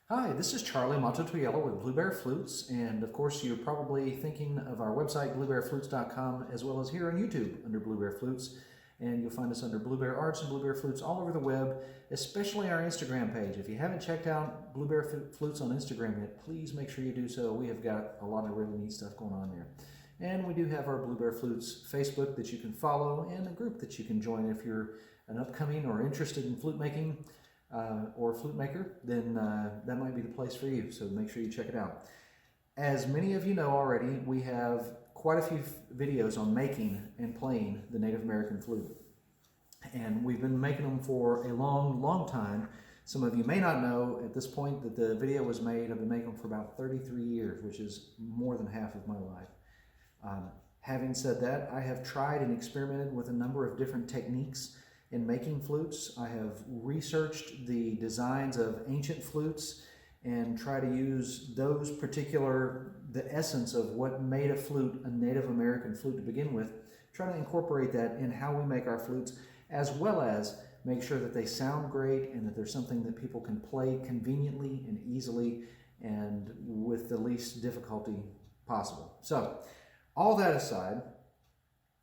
Hi, this is Charlie Mato-Toyela with Blue Bear Flutes, and of course you're probably thinking of our website bluebearflutes.com as well as here on YouTube under Blue Bear Flutes, and you'll find us under Blue Bear Arts and Blue Bear Flutes all over the web, especially our Instagram page. If you haven't checked out Blue Bear Flutes on Instagram yet, please make sure you do so. We have got a lot of really neat stuff going on there. And we do have our Blue Bear Flutes Facebook that you can follow and a group that you can join if you're an upcoming or interested in flute making or a flute maker, then that might be the place for you. So make sure you check it out. As many of you know already, we have quite a few videos on making and playing the Native American flute. And we've been making them for a long time. Some of you may not know at this point that the video was made. I've been making them for about 33 years, which is more than half of my life. Having said that, I have tried and experimented with a number of different techniques in making flutes. I have researched the designs of ancient flutes and try to use the essence of what made a flute a Native American flute to begin with, try to incorporate that in how we make our flutes, as well as make sure that they sound great and that there's something that people can play conveniently and easily and with the least difficulty possible. So, all that aside,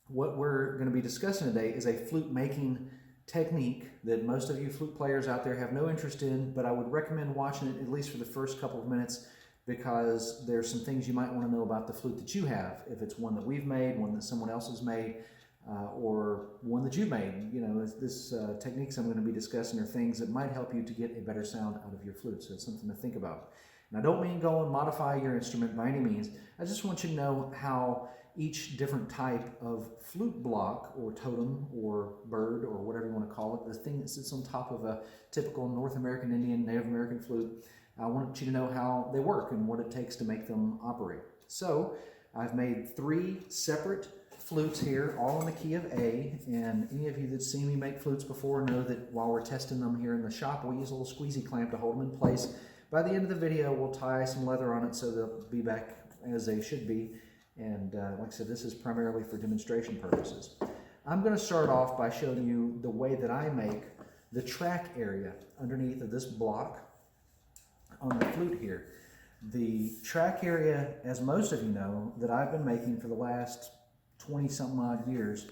what we're going to be discussing today is a flute making technique that most of you flute players out there have no interest in, but I would recommend watching it at least for the first couple of minutes because there's some things you might want to know about the flute that you have. If it's one that we've made, one that someone else has made, or one that you made. You know, this techniques I'm going to be discussing are things that might help you to get a better sound out of your flute, so it's something to think about. And I don't mean go and modify your instrument by any means. I just want you to know how each different type of flute block or totem or bird or whatever you want to call it, the thing that sits on top of a typical North American Indian, Native American flute, I want you to know how they work and what it takes to make them operate. So I've made 3 separate flutes here, all in the key of A, and any of you that see me make flutes before know that while we're testing them here in the shop, we use a little squeezy clamp to hold them in place. By the end of the video, we'll tie some leather on it so they'll be back as they should be. And like I said, this is primarily for demonstration purposes. I'm going to start off by showing you the way that I make the track area underneath of this block on the flute here. The track area, as most of you know, that I've been making for the last 20-something odd years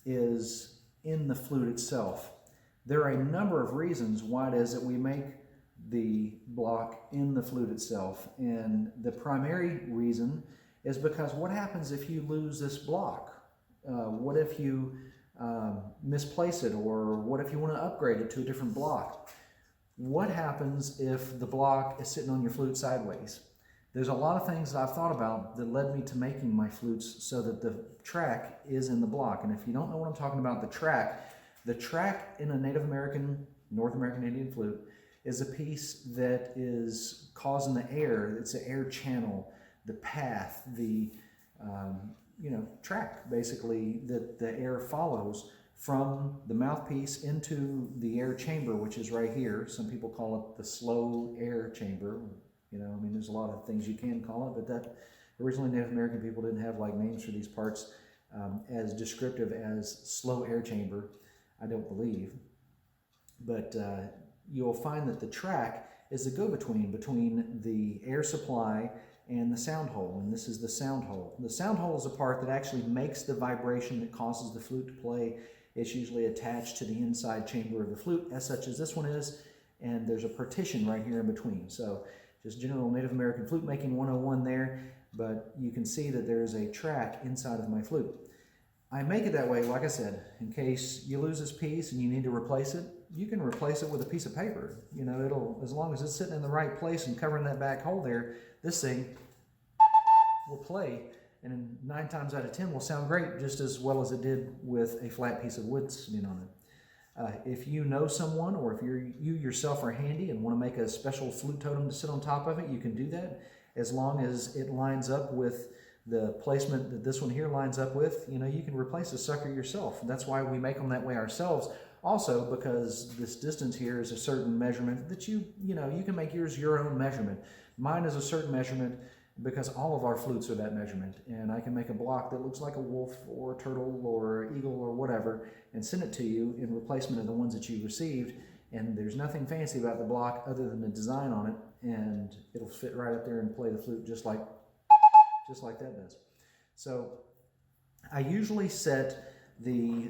is in the flute itself. There are a number of reasons why it is that we make the block in the flute itself, and the primary reason is because what happens if you lose this block? What if you misplace it, or what if you want to upgrade it to a different block? What happens if the block is sitting on your flute sideways? There's a lot of things that I've thought about that led me to making my flutes so that the track is in the block. And if you don't know what I'm talking about, the track in a Native American, North American Indian flute is a piece that is causing the air, it's an air channel, the path, the track basically that the air follows from the mouthpiece into the air chamber, which is right here. Some people call it the slow air chamber. You know, I mean, there's a lot of things you can call it, but that originally Native American people didn't have like names for these parts as descriptive as slow air chamber, I don't believe. But you'll find that the track is the go-between between the air supply and the sound hole, and this is the sound hole. The sound hole is a part that actually makes the vibration that causes the flute to play. It's usually attached to the inside chamber of the flute, as such as this one is, and there's a partition right here in between. So just general Native American flute making 101 there, but you can see that there's a track inside of my flute. I make it that way, like I said, in case you lose this piece and you need to replace it, you can replace it with a piece of paper. You know, it'll, as long as it's sitting in the right place and covering that back hole there, this thing will play, and 9 times out of 10 will sound great, just as well as it did with a flat piece of wood sitting on it. If you know someone, or if you yourself are handy and want to make a special flute totem to sit on top of it, you can do that, as long as it lines up with the placement that this one here lines up with. You know, you can replace the sucker yourself. And that's why we make them that way ourselves. Also, because this distance here is a certain measurement that you can make yours your own measurement. Mine is a certain measurement because all of our flutes are that measurement, and I can make a block that looks like a wolf or a turtle or eagle or whatever and send it to you in replacement of the ones that you received, And there's nothing fancy about the block other than the design on it, and it'll fit right up there and play the flute just like that does. So I usually set the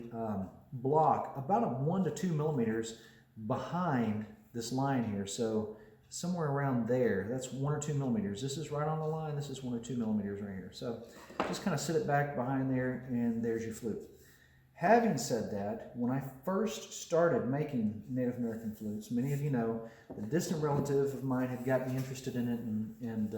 block about 1 to 2 millimeters behind this line here. So somewhere around there, that's 1 or 2 millimeters. This is right on the line. This is 1 or 2 millimeters right here. So just kind of sit it back behind there, and there's your flute. Having said that, when I first started making Native American flutes, many of you know, a distant relative of mine had got me interested in it, and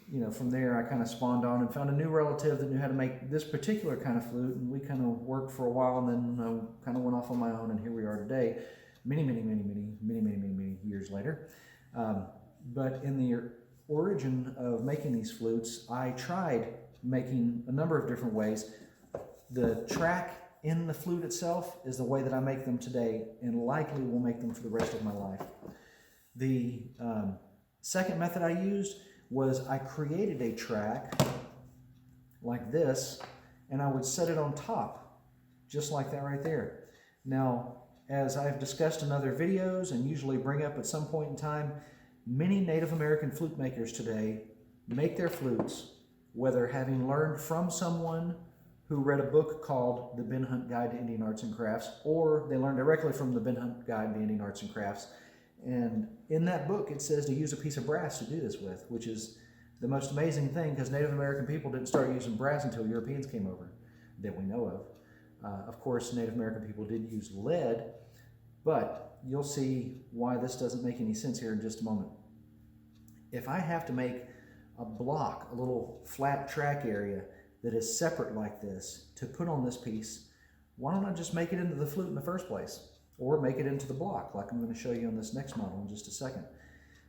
you know, from there I kind of spawned on and found a new relative that knew how to make this particular kind of flute, and we kind of worked for a while, and then kind of went off on my own, and here we are today, many years later. But in the origin of making these flutes, I tried making a number of different ways. The track in the flute itself is the way that I make them today, and likely will make them for the rest of my life. The second method I used was I created a track like this, and I would set it on top, just like that right there. Now, as I've discussed in other videos and usually bring up at some point in time, many Native American flute makers today make their flutes, whether having learned from someone who read a book called The Ben Hunt Guide to Indian Arts and Crafts, or they learned directly from the Ben Hunt Guide to Indian Arts and Crafts. And in that book, it says to use a piece of brass to do this with, which is the most amazing thing, because Native American people didn't start using brass until Europeans came over, that we know of. Of course, Native American people did use lead, but you'll see why this doesn't make any sense here in just a moment. If I have to make a block, a little flat track area that is separate like this to put on this piece, why don't I just make it into the flute in the first place? Or make it into the block, like I'm going to show you on this next model in just a second.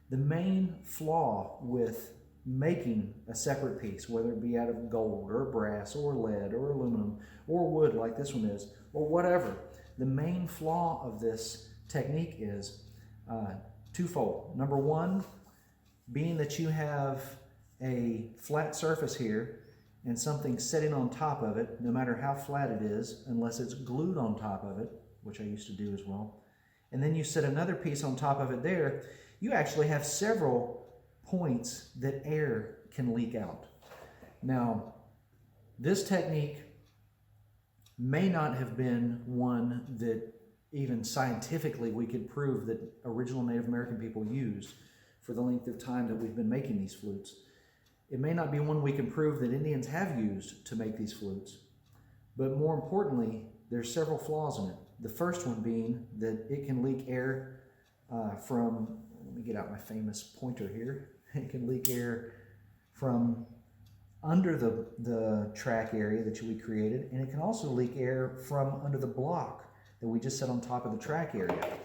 The main flaw with making a separate piece, whether it be out of gold or brass or lead or aluminum or wood like this one is, or whatever, the main flaw of this technique is twofold. Number one, being that you have a flat surface here and something sitting on top of it, no matter how flat it is, unless it's glued on top of it, which I used to do as well, and then you set another piece on top of it there, you actually have several points that air can leak out. Now, this technique may not have been one that even scientifically we could prove that original Native American people used for the length of time that we've been making these flutes. It may not be one we can prove that Indians have used to make these flutes, but more importantly, there's several flaws in it. The first one being that it can leak air from, let me get out my famous pointer here, it can leak air from under the track area that we created, and it can also leak air from under the block that we just set on top of the track area.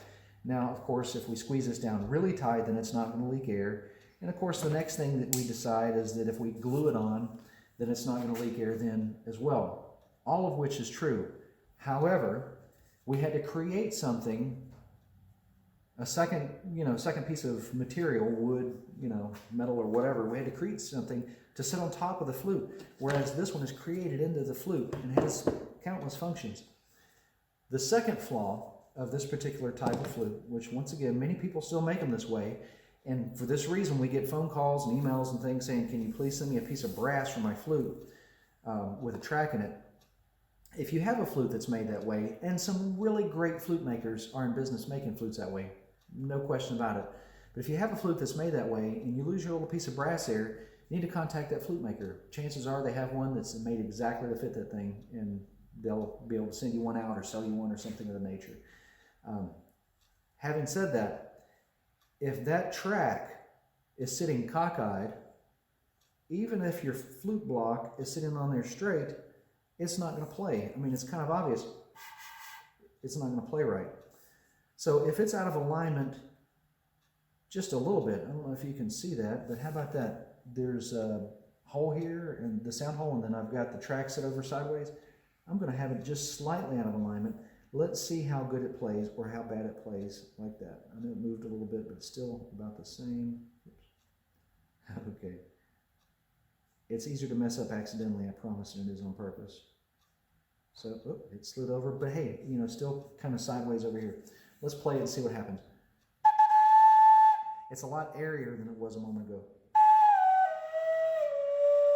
Now, of course, if we squeeze this down really tight, then it's not going to leak air. And of course, the next thing that we decide is that if we glue it on, then it's not going to leak air then as well. All of which is true. However, we had to create something, a second piece of material, wood, metal or whatever. We had to create something to sit on top of the flute, whereas this one is created into the flute and has countless functions. The second flaw of this particular type of flute, which once again, many people still make them this way, and for this reason we get phone calls and emails and things saying, can you please send me a piece of brass for my flute with a track in it? If you have a flute that's made that way, and some really great flute makers are in business making flutes that way, no question about it. But if you have a flute that's made that way and you lose your little piece of brass there, you need to contact that flute maker. Chances are they have one that's made exactly to fit that thing, and they'll be able to send you one out or sell you one or something of the nature. Having said that, if that track is sitting cockeyed, even if your flute block is sitting on there straight, it's not going to play. I mean, it's kind of obvious. It's not going to play right. So if it's out of alignment just a little bit, I don't know if you can see that, but how about that? There's a hole here and the sound hole, and then I've got the track set over sideways. I'm going to have it just slightly out of alignment. Let's see how good it plays or how bad it plays like that. I know it moved a little bit, but it's still about the same. Oops. Okay. It's easier to mess up accidentally, I promise, than it is on purpose. So, it slid over, but hey, still kind of sideways over here. Let's play it and see what happens. It's a lot airier than it was a moment ago.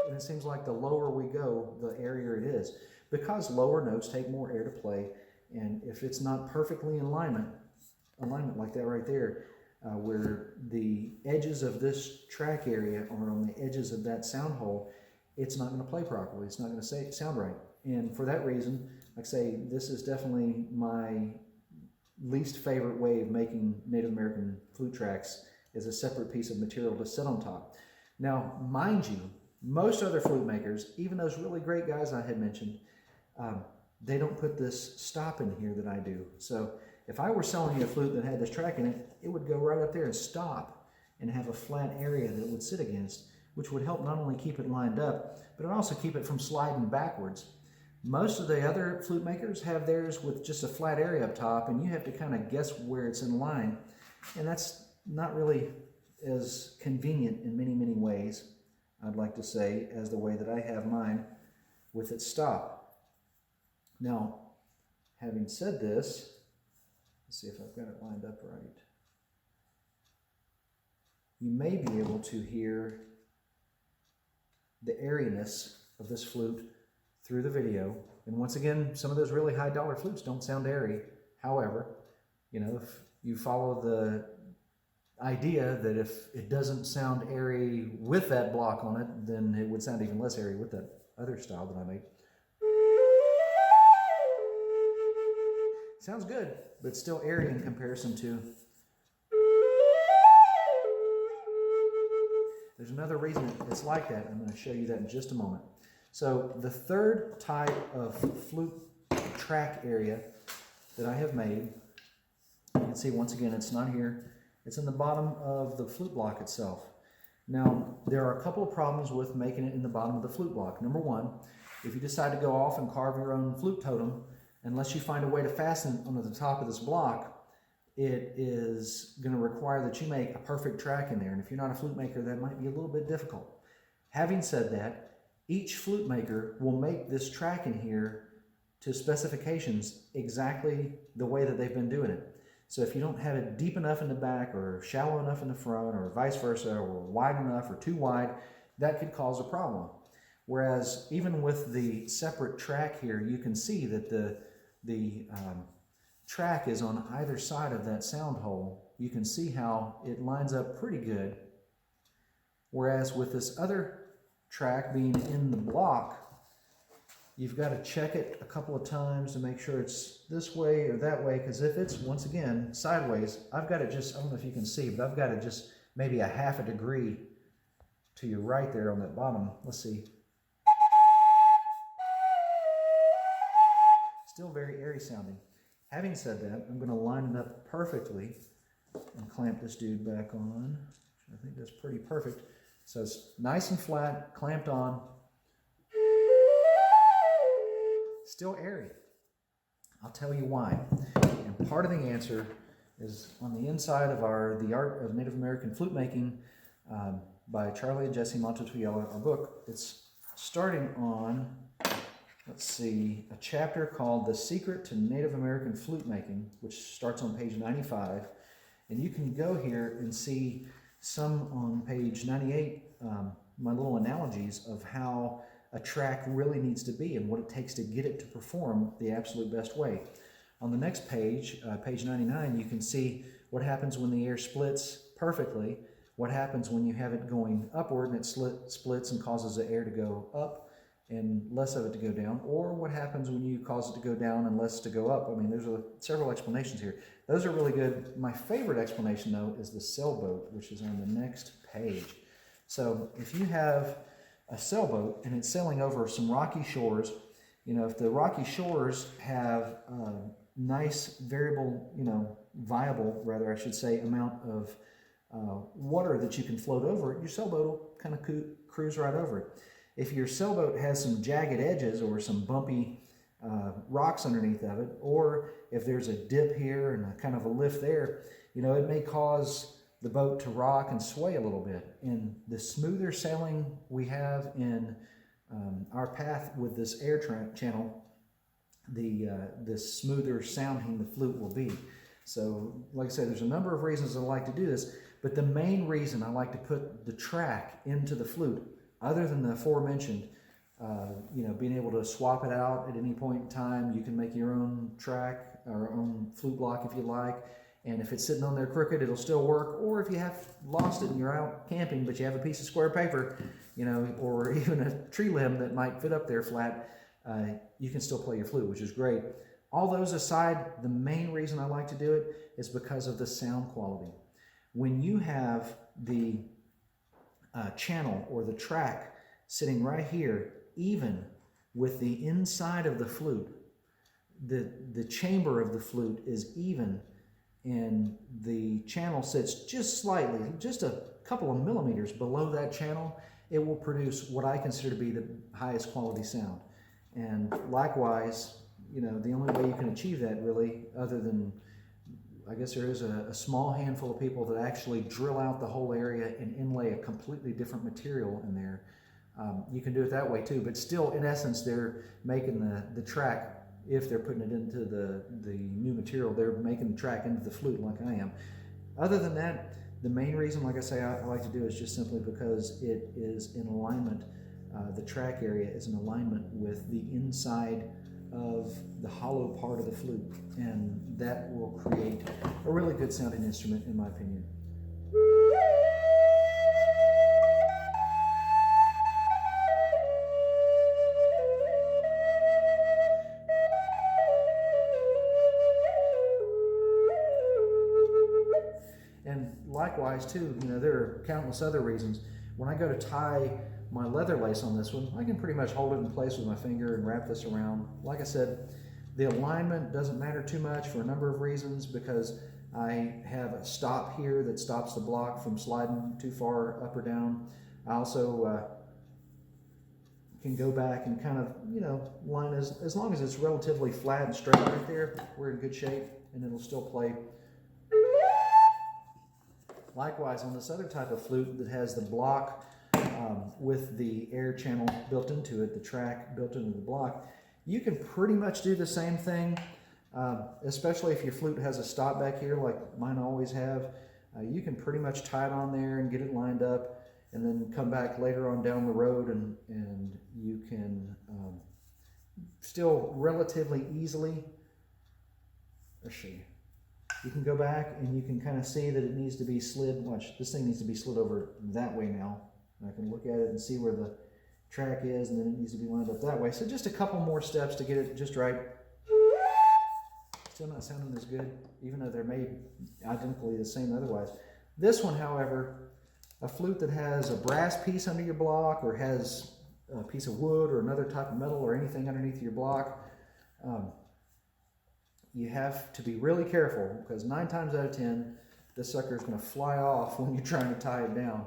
And it seems like the lower we go, the airier it is. Because lower notes take more air to play, and if it's not perfectly in alignment like that right there, where the edges of this track area are on the edges of that sound hole, it's not going to play properly. It's not going to sound right. And for that reason, like I say, this is definitely my least favorite way of making Native American flute tracks, is a separate piece of material to sit on top. Now, mind you, most other flute makers, even those really great guys I had mentioned, they don't put this stop in here that I do. So if I were selling you a flute that had this track in it, it would go right up there and stop and have a flat area that it would sit against, which would help not only keep it lined up, but it also keep it from sliding backwards. Most of the other flute makers have theirs with just a flat area up top, and you have to kind of guess where it's in line. And that's not really as convenient in many, many ways, I'd like to say, as the way that I have mine with its stop. Now, having said this, let's see if I've got it lined up right. You may be able to hear the airiness of this flute through the video. And once again, some of those really high dollar flutes don't sound airy. However, you know, if you follow the idea that if it doesn't sound airy with that block on it, then it would sound even less airy with that other style that I made. Sounds good, but it's still airy in comparison to. There's another reason it's like that. I'm going to show you that in just a moment. So the third type of flute track area that I have made, you can see once again, it's not here. It's in the bottom of the flute block itself. Now, there are a couple of problems with making it in the bottom of the flute block. Number one, if you decide to go off and carve your own flute totem, unless you find a way to fasten it onto the top of this block, it is going to require that you make a perfect track in there. And if you're not a flute maker, that might be a little bit difficult. Having said that, each flute maker will make this track in here to specifications exactly the way that they've been doing it. So if you don't have it deep enough in the back or shallow enough in the front or vice versa, or wide enough or too wide, that could cause a problem. Whereas even with the separate track here, you can see that the track is on either side of that sound hole. You can see how it lines up pretty good. Whereas with this other track being in the block, you've got to check it a couple of times to make sure it's this way or that way, because if it's, once again, sideways, I've got it just, I don't know if you can see, but I've got it just maybe a half a degree to your right there on that bottom. Let's see. Still very airy sounding. Having said that, I'm going to line it up perfectly and clamp this dude back on. I think that's pretty perfect. So it's nice and flat, clamped on. Still airy. I'll tell you why. And part of the answer is on the inside of The Art of Native American Flute Making by Charlie and Jesse Mato-Toyela, our book. It's starting on, let's see, a chapter called The Secret to Native American Flute Making, which starts on page 95. And you can go here and see some on page 98, my little analogies of how a track really needs to be and what it takes to get it to perform the absolute best way. On the next page, page 99, you can see what happens when the air splits perfectly, what happens when you have it going upward and it splits and causes the air to go up and less of it to go down, or what happens when you cause it to go down and less to go up. I mean, there's several explanations here. Those are really good. My favorite explanation, though, is the sailboat, which is on the next page. So if you have a sailboat and it's sailing over some rocky shores, you know, if the rocky shores have a nice viable, rather I should say, amount of water that you can float over it, your sailboat will kind of cruise right over it. If your sailboat has some jagged edges or some bumpy rocks underneath of it, or if there's a dip here and a kind of a lift there, you know, it may cause the boat to rock and sway a little bit. And the smoother sailing we have in our path with this air channel, the smoother sounding the flute will be. So, like I said, there's a number of reasons I like to do this, but the main reason I like to put the track into the flute, other than the aforementioned, being able to swap it out at any point in time. You can make your own track or own flute block if you like, and if it's sitting on there crooked, it'll still work. Or if you have lost it and you're out camping, but you have a piece of square paper, or even a tree limb that might fit up there flat, you can still play your flute, which is great. All those aside, the main reason I like to do it is because of the sound quality. When you have the channel or the track sitting right here, even with the inside of the flute, the chamber of the flute is even, and the channel sits just slightly, just a couple of millimeters below that channel, it will produce what I consider to be the highest quality sound. And likewise, the only way you can achieve that really, other than, I guess there is a small handful of people that actually drill out the whole area and inlay a completely different material in there. You can do it that way too, but still, in essence, they're making the track, if they're putting it into the new material, they're making the track into the flute like I am. Other than that, the main reason, like I say, I like to do is just simply because it is in alignment. The track area is in alignment with the inside of the hollow part of the flute, and that will create a really good sounding instrument, in my opinion. And likewise too, there are countless other reasons. When I go to tie my leather lace on this one, I can pretty much hold it in place with my finger and wrap this around. Like I said, the alignment doesn't matter too much for a number of reasons, because I have a stop here that stops the block from sliding too far up or down. I also can go back and kind of, line as long as it's relatively flat and straight right there, we're in good shape, and it'll still play. Likewise, on this other type of flute that has the block with the air channel built into it, the track built into the block, you can pretty much do the same thing, especially if your flute has a stop back here like mine always have. You can pretty much tie it on there and get it lined up, and then come back later on down the road, and you can still relatively easily, let's show you. You can go back and you can kind of see that it needs to be slid. Watch, this thing needs to be slid over that way now. And I can look at it and see where the track is, and then it needs to be lined up that way. So just a couple more steps to get it just right. Still not sounding as good, even though they're made identically the same otherwise. This one, however, a flute that has a brass piece under your block, or has a piece of wood or another type of metal or anything underneath your block, you have to be really careful, because 9 times out of 10, this sucker is going to fly off when you're trying to tie it down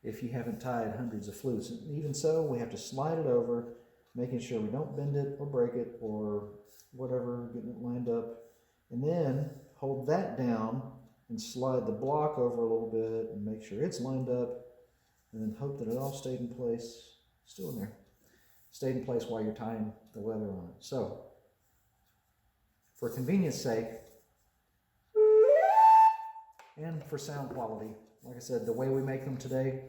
if you haven't tied hundreds of flutes. And even so, we have to slide it over, making sure we don't bend it or break it or whatever, getting it lined up. And then hold that down and slide the block over a little bit and make sure it's lined up, and then hope that it all stayed in place, still in there, stayed in place while you're tying the leather on it. So, for convenience sake, and for sound quality, like I said, the way we make them today,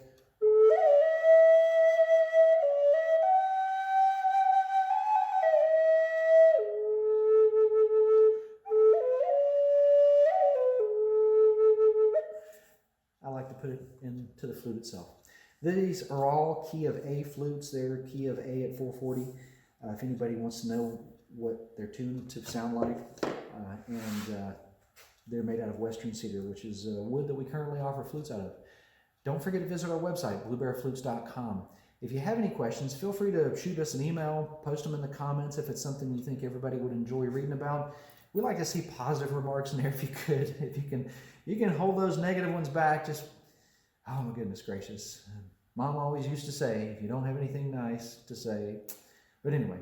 I like to put it into the flute itself. These are all key of A flutes. They're key of A at 440. If anybody wants to know what they're tuned to sound like, they're made out of western cedar, which is wood that we currently offer flutes out of. Don't forget to visit our website, bluebearflutes.com. If you have any questions, feel free to shoot us an email, post them in the comments if it's something you think everybody would enjoy reading about. We like to see positive remarks in there if you could. If you can hold those negative ones back, just, oh my goodness gracious. Mom always used to say, if you don't have anything nice to say. But anyway,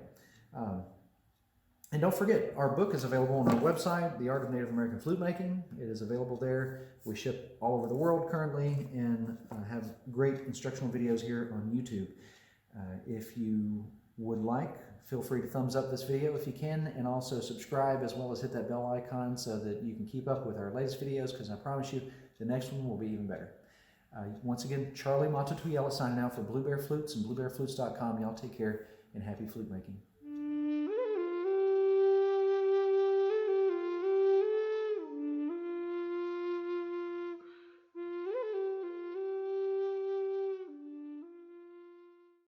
and don't forget, our book is available on our website, The Art of Native American Flute Making. It is available there. We ship all over the world currently, and have great instructional videos here on YouTube. If you would like Feel free to thumbs up this video if you can, and also subscribe as well as hit that bell icon so that you can keep up with our latest videos, because I promise you the next one will be even better. Once again, Charlie Mato-Toyela signing out for Blue Bear Flutes and BlueBearFlutes.com. Y'all take care and happy flute making.